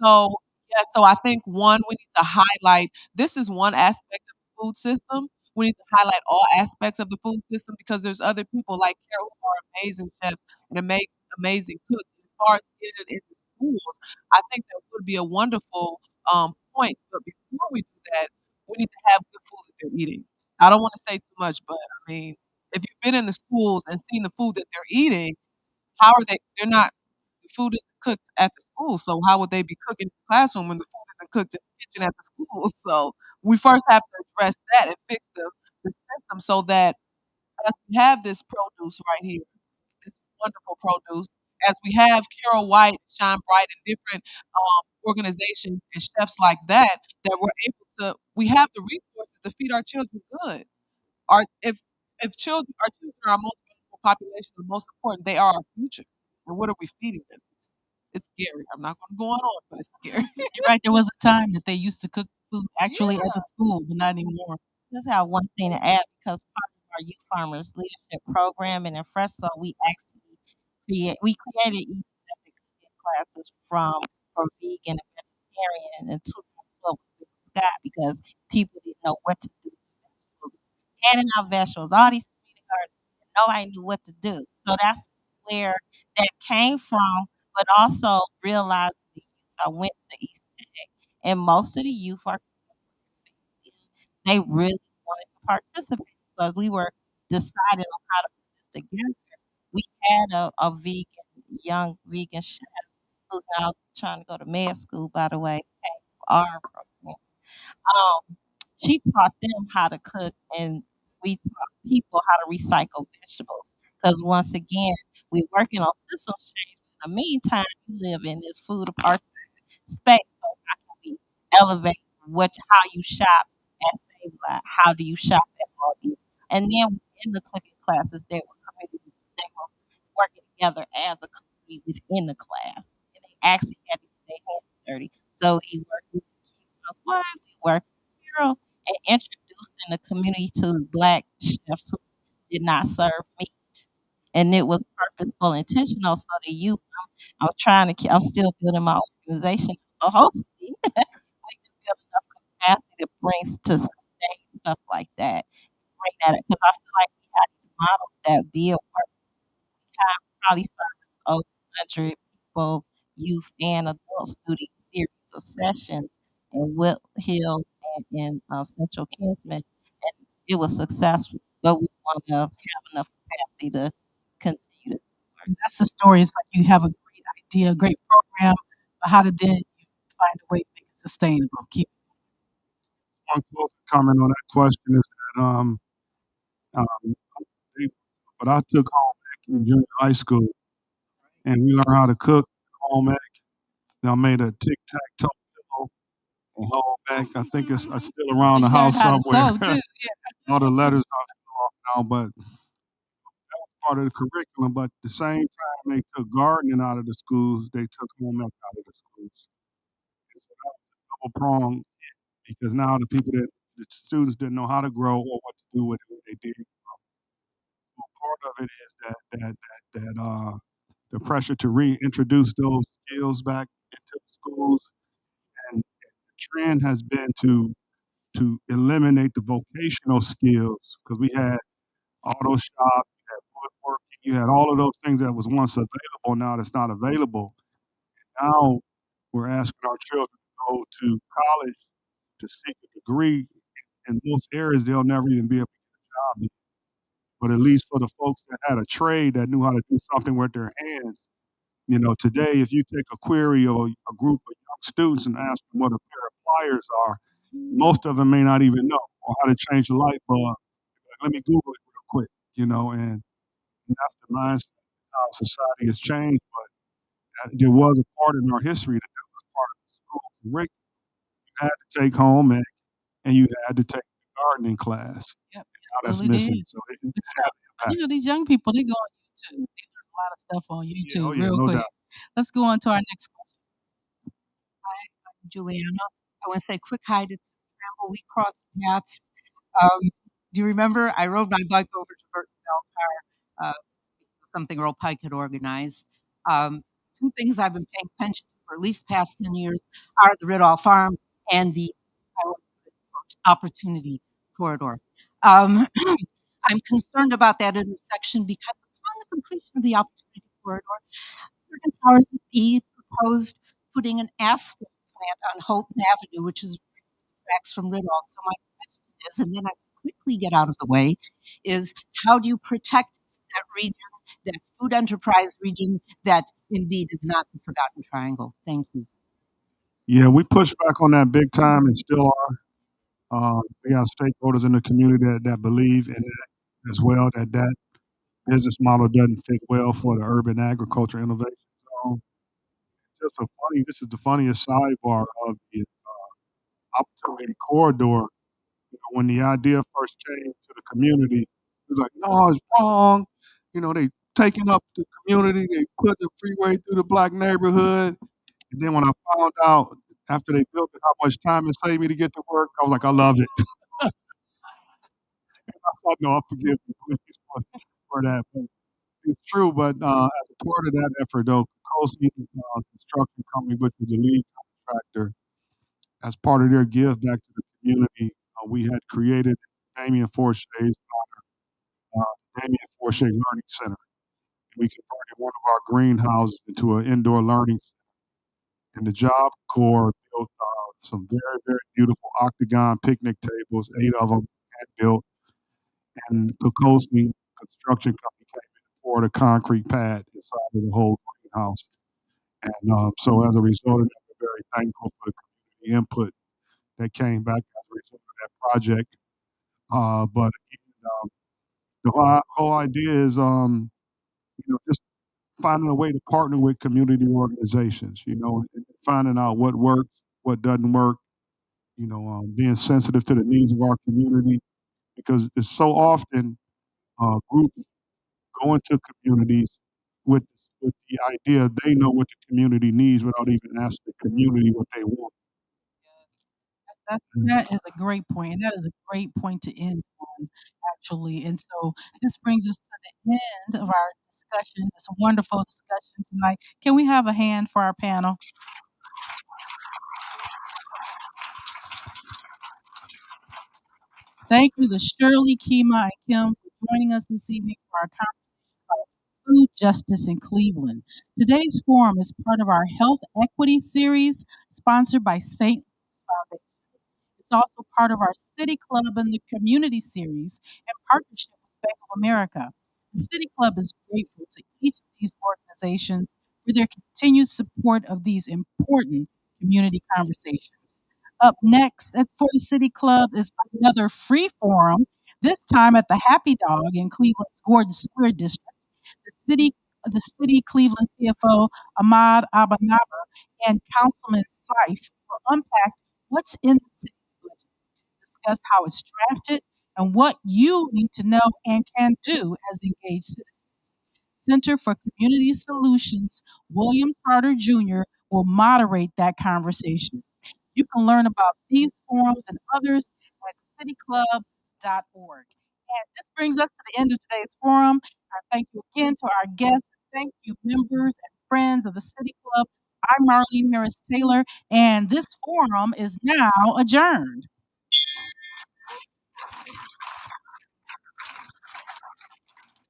So, yeah, so I think one, we need to highlight this is one aspect of the food system. We need to highlight all aspects of the food system because there's other people like Carol who are amazing chefs and amazing cooks. As far as getting it into schools, I think that would be a wonderful point. But before we do that, we need to have good food that they're eating. I don't want to say too much, but I mean, if you've been in the schools and seen the food that they're eating, how are they're not the food isn't cooked at the school, so how would they be cooking in the classroom when the food isn't cooked in the kitchen at the school? So we first have to address that and fix the system so that as we have this produce right here, this wonderful produce, as we have Carol White, Shine Bright, and different organizations and chefs like that, that we're able to we have the resources to feed our children good. Our if children our children are our most valuable population, the most important, they are our future. And what are we feeding them? It's scary. I'm not gonna go on, but it's scary. You're right. There was a time that they used to cook food actually as Yeah. a school, but not anymore. Just have one thing to add because part of our youth farmers leadership program and in Fresno, we created even cooking classes from vegan and vegetarian in 2012 with Scott because people didn't know what to do with vegetables. Handing out vegetables, all these community gardens, and nobody knew what to do. So that's where that came from, but also realizing the youth. I went to East Tech, and most of the youth are families. They really wanted to participate because we were deciding on how to put this together. We had a young vegan chef who's now trying to go to med school, by the way, our program. She taught them how to cook, and we taught people how to recycle vegetables. Because once again, we're working on system change. In the meantime, you live in this food apartheid space. So how can we elevate how you shop at Save a Lot? How do you shop at Aldi? And then in the cooking classes, they were working together as a community within the class, and they actually had to get their hands dirty. So we worked with King's Wife, we worked with Carol, and introducing the community to black chefs who did not serve meat. And it was purposeful, intentional. So the youth, I'm still building my organization. So hopefully we can build enough capacity to sustain stuff like that. Bring that because I feel like we have these models that deal work. We have probably service over 100 people, youth and adults through these series of sessions in Will Hill and in Central Kinsman. And it was successful, but we want to have enough capacity to story. It's like you have a great idea, a great program, but how to then you find a way to make it sustainable. Keep One closing comment on that question is that um, they- but I took home ec in junior high school, and we learned how to cook home ec. And I made a tic tac toe pillow and home ec. I think it's still around so the you learned house how to somewhere. sew too. All the letters are off now, but part of the curriculum. But at the same time, they took gardening out of the schools. They took home ec out of the schools. And so that was a double prong because now the students didn't know how to grow or what to do with what they did. So part of it is that the pressure to reintroduce those skills back into the schools, and the trend has been to eliminate the vocational skills because we had auto shop, you had woodworking, you had all of those things that was once available. Now that's not available. Now we're asking our children to go to college to seek a degree. In most areas, they'll never even be able to get a job. But at least for the folks that had a trade that knew how to do something with their hands, today, if you take a query or a group of young students and ask them what a pair of pliers are, most of them may not even know or how to change a light bulb. Like, let me Google it real quick, and that's the mindset how society has changed. But there was a part in our history that was part of the school curriculum. You had to take home and you had to take the gardening class. Yep, Now that's absolutely missing. did. So it But had an impact. these young people, they go on YouTube. They learn a lot of stuff on Yeah, oh YouTube yeah, real no quick. doubt. Let's go on to our next Juliana. I want to say quick hi to Travel. We crossed paths. Um, do you remember? I rode my bike over to Burton Bell, something Earl Pike had organized. Um, Two things I've been paying attention to for at least the past 10 years are the Riddall Farm and the Opportunity Corridor. Um, I'm concerned about that intersection because upon the completion of the Opportunity Corridor, certain powers that be proposed putting an asphalt plant on Holton Avenue, which is tracks from Ridolph. So my question is, and then I quickly get out of the way, is how do you protect that region, that food enterprise region that indeed is not the Forgotten Triangle? Thank you. Yeah, we pushed back on that big time and still are. We have stakeholders in the community that believe in that as well, that business model doesn't fit well for the urban agriculture innovation zone. This is the funniest sidebar of the opportunity corridor. When the idea first came to the community, it was like, no, it's wrong. They taking up the community, they put the freeway through the black neighborhood. And then when I found out after they built it how much time it saved me to get to work, I was like, I love it. I thought, no, I forgive you please for that. But it's true, but as a part of that effort, though, Coastal Construction Company, which was the lead contractor, as part of their give back to the community, we had created Damien Forche's Damien Forche Learning Center. We converted one of our greenhouses into an indoor learning center. And the Job Corps built some very, very beautiful octagon picnic tables, 8 of them hand built. And Kokoski Construction Company came in and poured a concrete pad inside of the whole greenhouse. And so as a result of that, we're very thankful for the community input that came back as a result of that project. But the whole idea is, just finding a way to partner with community organizations, and finding out what works, what doesn't work, being sensitive to the needs of our community because it's so often groups go into communities with with the idea they know what the community needs without even asking the community what they want. that is a great point, and that is a great point to end on, actually. And so this brings us to the end of our discussion, this wonderful discussion tonight. Can we have a hand for our panel? Thank you to Shirley, Kima, and Kim for joining us this evening for our conversation about food justice in Cleveland. Today's forum is part of our Health Equity series sponsored by St. Louis Foundation. It's also part of our City Club and the Community series in partnership with Bank of America. The City Club is grateful to each of these organizations for their continued support of these important community conversations. Up next for the City Club is another free forum, this time at the Happy Dog in Cleveland's Gordon Square District. The city Cleveland CFO Ahmad Abanaba and Councilman Seif will unpack what's in the city's budget, discuss how it's drafted, and what you need to know and can do as engaged citizens. Center for Community Solutions, William Carter Jr., will moderate that conversation. You can learn about these forums and others at cityclub.org. And this brings us to the end of today's forum. I thank you again to our guests. Thank you, members and friends of the City Club. I'm Marlene Harris Taylor, and this forum is now adjourned.